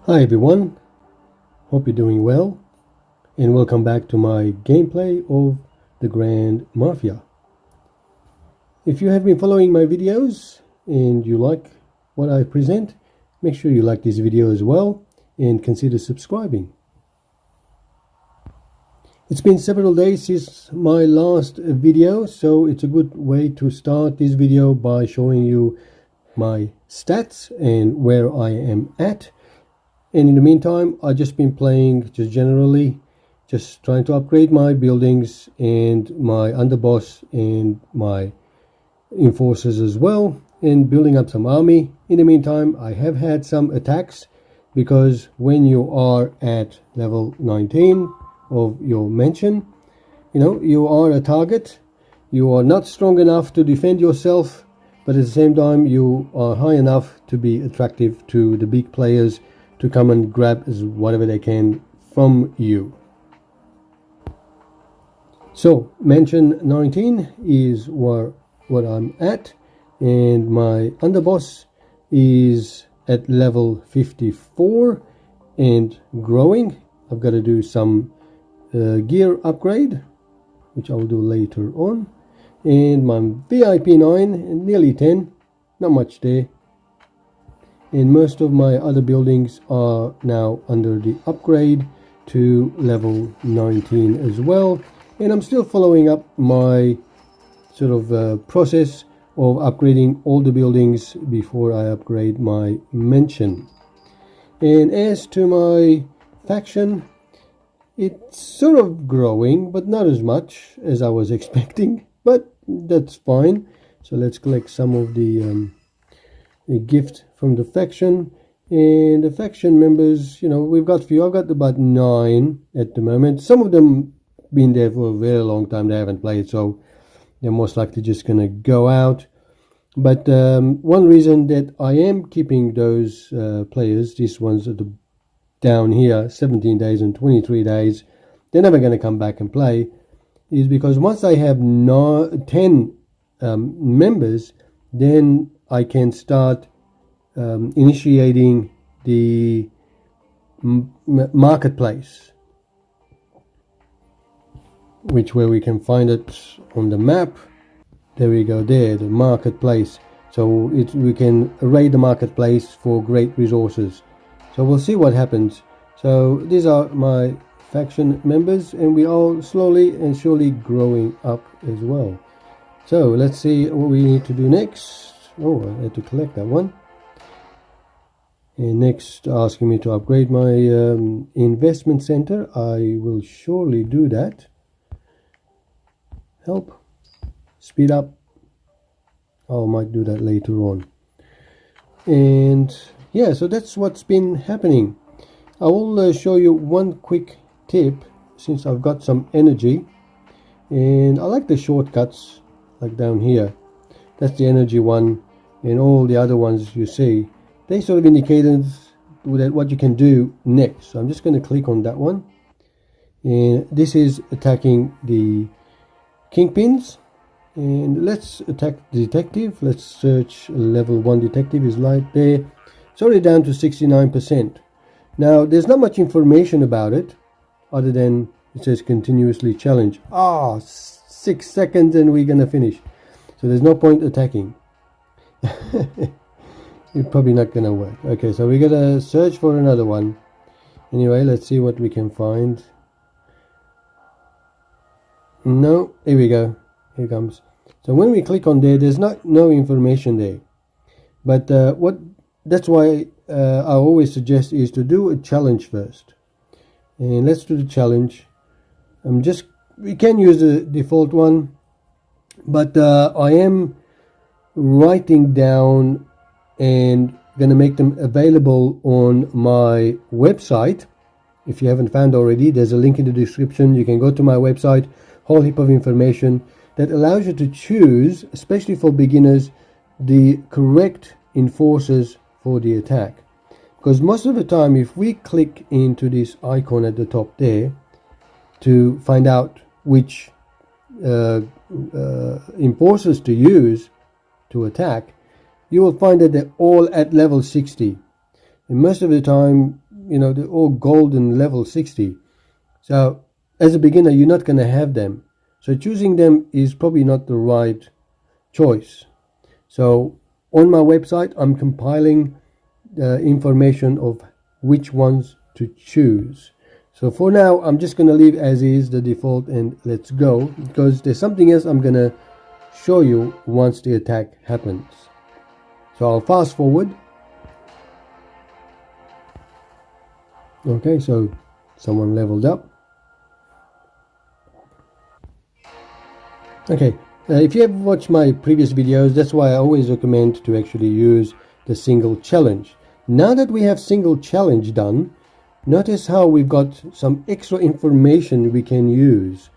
Hi everyone, hope you're doing well and welcome back to my gameplay of the Grand Mafia. If you have been following my videos and you like what I present, make sure you like this video as well and consider subscribing. It's been several days since my last video, so it's a good way to start this video by showing you my stats and where I am at. And in the meantime, I've just been playing just generally, just trying to upgrade my buildings and my underboss and my enforcers as well, and building up some army. In the meantime, I have had some attacks because when you are at level 19 of your mansion, you are a target. You are not strong enough to defend yourself, but at the same time, you are high enough to be attractive to the big players to come and grab whatever they can from you. So mansion 19 is what I'm at, and my underboss is at level 54 and growing. I've got to do some gear upgrade, which I'll do later on. And my VIP 9 nearly 10, not much there. And most of my other buildings are now under the upgrade to level 19 as well. And I'm still following up my sort of process of upgrading all the buildings before I upgrade my mansion. And as to my faction, it's sort of growing, but not as much as I was expecting, but that's fine. So let's collect some of the gift from the faction. And the faction members, we've got few. I've got about 9 at the moment. Some of them been there for a very long time. They haven't played, so they're most likely just gonna go out. But one reason that I am keeping those players, these ones at the down here, 17 days and 23 days, they're never going to come back and play, is because once I have 10 members, then I can start initiating the marketplace, where we can find it on the map. There we go, there, the marketplace. So we can raid the marketplace for great resources. So we'll see what happens. So these are my faction members, and we are slowly and surely growing up as well. So let's see what we need to do next. Oh, I had to collect that one. And next, asking me to upgrade my investment center. I will surely do that. Help. Speed up. I might do that later on. And yeah, so that's what's been happening. I will show you one quick tip since I've got some energy. And I like the shortcuts, like down here. That's the energy one. And all the other ones you see, they sort of indicated what you can do next. So I'm just going to click on that one. And this is attacking the Kingpins. And let's attack the detective. Let's search level 1 detective is right there. It's already down to 69%. Now, there's not much information about it, other than it says continuously challenge. 6 seconds and we're going to finish. So there's no point attacking. It's probably not going to work. Okay, so we're going to search for another one. Anyway, let's see what we can find. No, here we go. Here it comes. So when we click on there, there's no information there. But that's why I always suggest is to do a challenge first. And let's do the challenge. We can use the default one, but I am writing down and going to make them available on my website. If you haven't found already, there's a link in the description. You can go to my website, whole heap of information that allows you to choose, especially for beginners, the correct enforcers for the attack. Because most of the time, if we click into this icon at the top there to find out which enforcers to use to attack, you will find that they're all at level 60. And most of the time, they're all golden level 60. So as a beginner, you're not going to have them. So choosing them is probably not the right choice. So on my website, I'm compiling information of which ones to choose. So for now, I'm just going to leave as is the default and let's go, because there's something else I'm going to show you once the attack happens. So I'll fast forward. Okay, so someone leveled up. Okay, if you have watched my previous videos, that's why I always recommend to actually use the single challenge. Now that we have single challenge done, notice how we've got some extra information we can use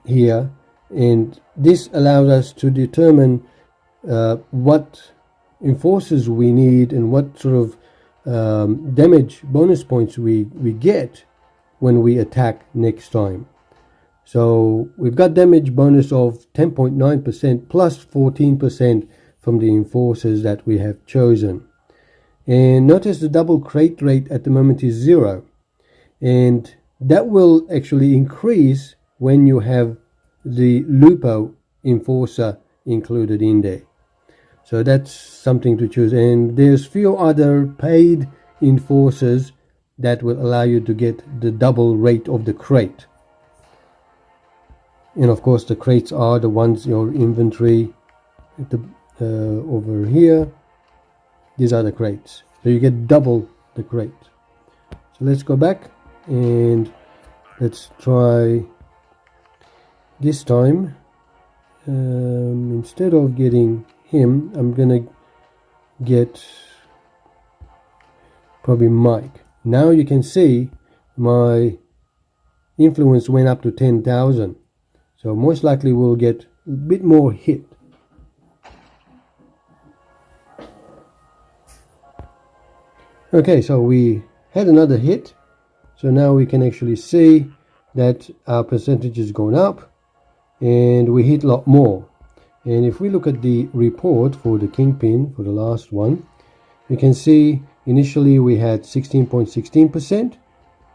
here, and this allows us to determine what enforcers we need and what sort of damage bonus points we get when we attack next time. So we've got damage bonus of 10.9% plus 14% from the enforcers that we have chosen. And notice the double crate rate at the moment is 0. And that will actually increase when you have the Lupo enforcer included in there. So that's something to choose. And there's few other paid enforcers that will allow you to get the double rate of the crate. And of course the crates are the ones in your inventory at the, over here. These are the crates. So you get double the crate. So let's go back and let's try this time. Instead of getting him, I'm gonna get probably Mike. Now you can see my influence went up to 10,000. So most likely we'll get a bit more hit. Okay, so we had another hit. So now we can actually see that our percentage has gone up and we hit a lot more. And if we look at the report for the Kingpin, for the last one, we can see initially we had 16.16%,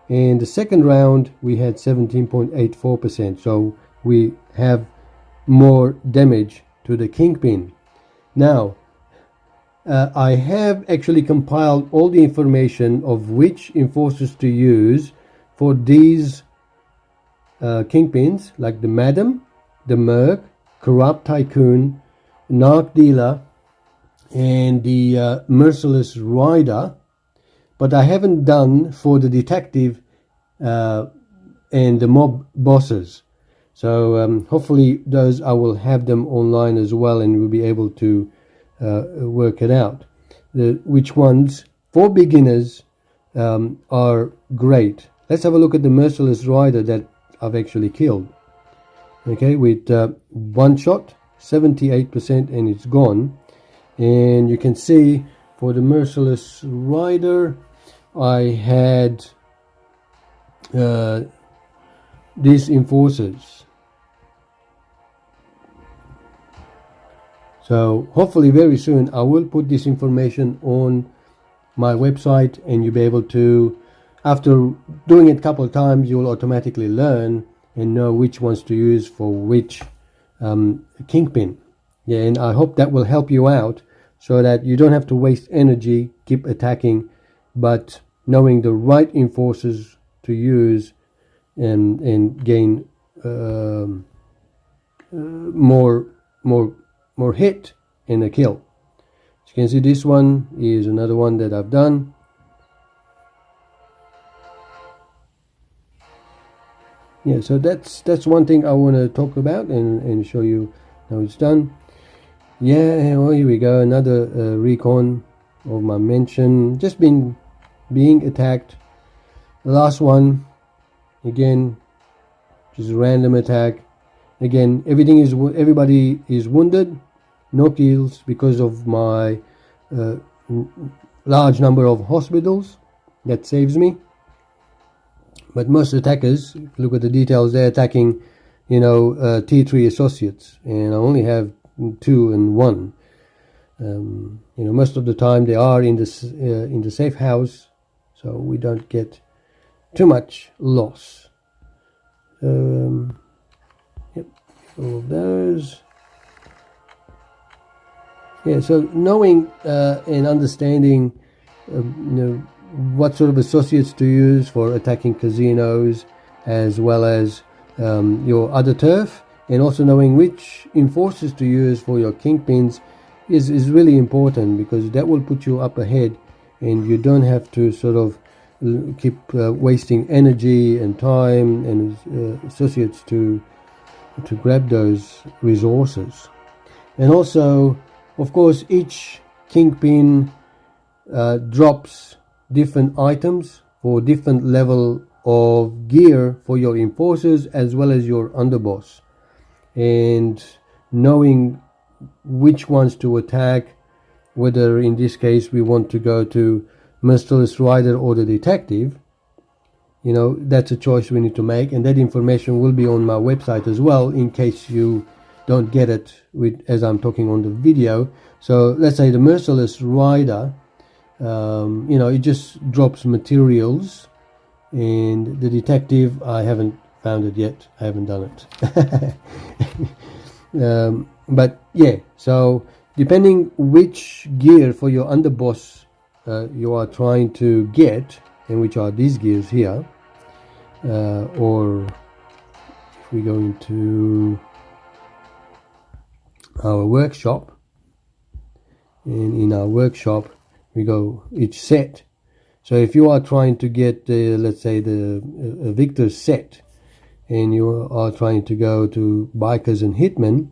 and the second round we had 17.84%. So we have more damage to the Kingpin. Now, I have actually compiled all the information of which enforcers to use for these Kingpins, like the Madam, the Merc, Corrupt Tycoon, Narc Dealer, and the Merciless Rider, but I haven't done for the Detective and the Mob Bosses. So hopefully those I will have them online as well, and we'll be able to work it out. Which ones for beginners are great. Let's have a look at the Merciless Rider that I've actually killed. Okay, with one shot, 78%, and it's gone. And you can see for the Merciless Rider, I had these enforcers. So hopefully very soon I will put this information on my website, and you'll be able to, after doing it a couple of times, you'll automatically learn and know which ones to use for which Kingpin. Yeah, and I hope that will help you out so that you don't have to waste energy, keep attacking, but knowing the right enforcers to use and gain more hit and a kill. As you can see, this one is another one that I've done. Yeah, so that's one thing I want to talk about and show you how it's done. Yeah, well, here we go, another recon of my mention. Just been being attacked. The last one, again, just a random attack. Again, everybody is wounded, no kills because of my large number of hospitals. That saves me. But most attackers, if you look at the details, they're attacking, T3 associates, and I only have 2 and 1. Most of the time they are in the safe house, so we don't get too much loss. Yep, all of those. Yeah, so knowing and understanding what sort of associates to use for attacking casinos, as well as your other turf, and also knowing which enforcers to use for your kingpins is really important, because that will put you up ahead, and you don't have to sort of keep wasting energy and time and associates to grab those resources. And also, of course, each kingpin drops different items for different level of gear for your enforcers as well as your underboss, and knowing which ones to attack, whether in this case we want to go to Merciless Rider or the Detective, that's a choice we need to make, and that information will be on my website as well in case you don't get it as I'm talking on the video. So let's say the Merciless Rider, it just drops materials, and the Detective, I haven't found it yet. I haven't done it. But yeah, so depending which gear for your underboss you are trying to get, and which are these gears here, or if we go into our workshop, and in our workshop we go each set. So if you are trying to get let's say the Victor set, and you are trying to go to Bikers and Hitmen,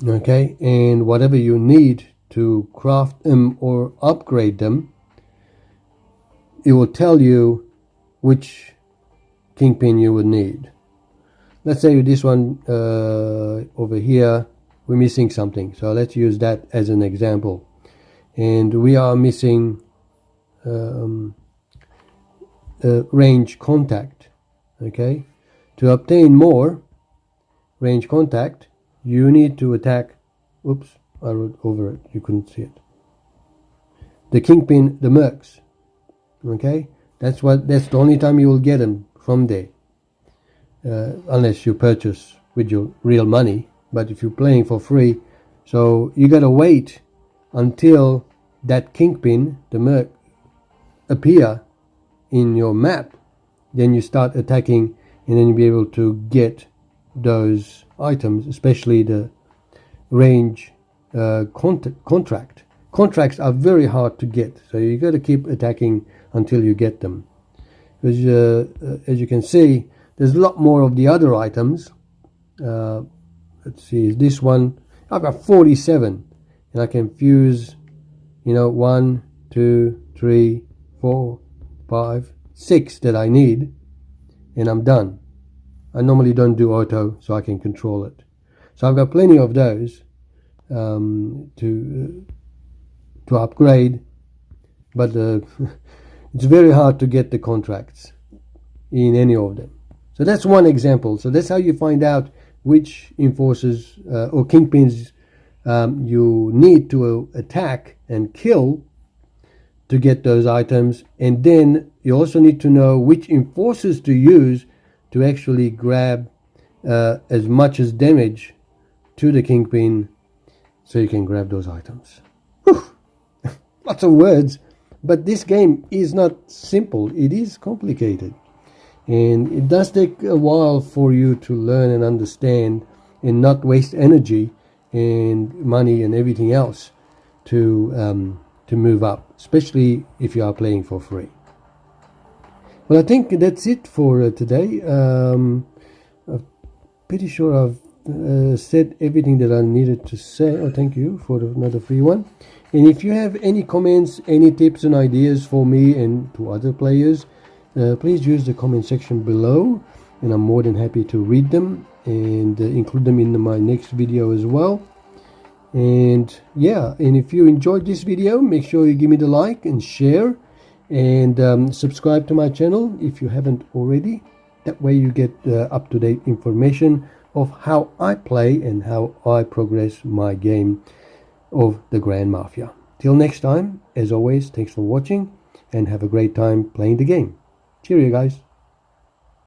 okay, and whatever you need to craft them or upgrade them, it will tell you which kingpin you would need. Let's say with this one over here, we're missing something, so let's use that as an example. And we are missing range contact. Okay, to obtain more range contact, you need to attack, oops, I wrote over it, you couldn't see it, the kingpin, the mercs. Okay, that's the only time you will get them from there, unless you purchase with your real money. But if you're playing for free, so you gotta wait until that kingpin, the merc, appear in your map, then you start attacking, and then you'll be able to get those items, especially the range contract. Contracts are very hard to get, so you got to keep attacking until you get them. Because as you can see, there's a lot more of the other items. Let's see, this one, I've got 47, and I can fuse, 1, 2, 3, 4, 5, 6 that I need, and I'm done. I normally don't do auto, so I can control it. So I've got plenty of those to upgrade, but it's very hard to get the contracts in any of them. So that's one example. So that's how you find out which enforcers or kingpins you need to attack and kill to get those items. And then you also need to know which enforcers to use to actually grab as much as damage to the kingpin, so you can grab those items. Whew. Lots of words, but this game is not simple. It is complicated, and it does take a while for you to learn and understand, and not waste energy and money and everything else to move up, especially if you are playing for free. Well, I think that's it for today. I'm pretty sure I've said everything that I needed to say. Oh, thank you for another free one. And if you have any comments, any tips and ideas for me and to other players, please use the comment section below, and I'm more than happy to read them and include them in my next video as well. And yeah, and if you enjoyed this video, make sure you give me the like and share, and subscribe to my channel if you haven't already. That way you get up-to-date information of how I play and how I progress my game of the Grand Mafia. Till next time, as always, thanks for watching and have a great time playing the game. Cheerio, guys.